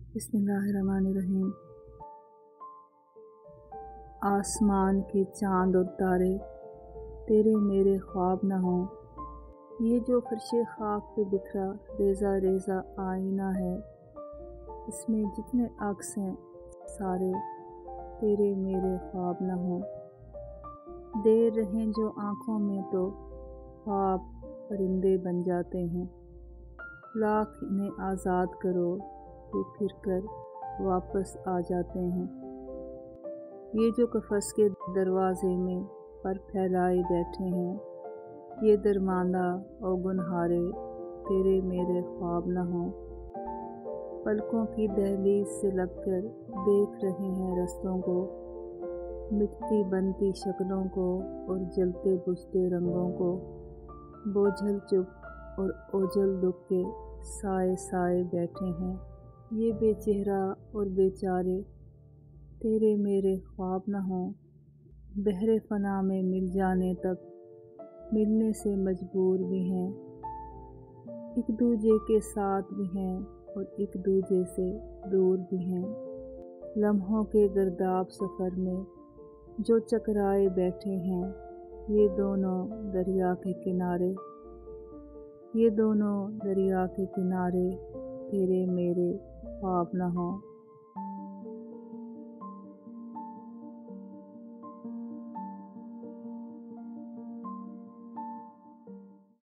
बिस्मिल्लाहिर्रहमानिर्रहीम। आसमान के चांद और तारे तेरे मेरे ख्वाब न हों। ये जो फर्शे खाक पे बिखरा रेज़ा रेज़ा आईना है, इसमें जितने अक्स हैं सारे तेरे मेरे ख्वाब न हों। देर रहें जो आँखों में तो ख्वाब परिंदे बन जाते हैं। लाख इन्हें आज़ाद करो कि फिर कर वापस आ जाते हैं। ये जो कफ़स के दरवाज़े में पर फैलाए बैठे हैं, ये दरमांदा और गुनहारे तेरे मेरे ख्वाब न हों। पलकों की दहलीज से लगकर देख रहे हैं रस्तों को, मिटती बनती शक्लों को और जलते बुझते रंगों को। बोझल चुप और ओझल दुख के साए साए बैठे हैं, ये बेचेहरा और बेचारे तेरे मेरे ख्वाब न हों। बहरे फना में मिल जाने तक मिलने से मजबूर भी हैं, एक दूजे के साथ भी हैं और एक दूजे से दूर भी हैं। लम्हों के गर्दाब सफ़र में जो चकराए बैठे हैं, ये दोनों दरिया के किनारे, ये दोनों दरिया के किनारे तेरे मेरे ख्वाब न हों।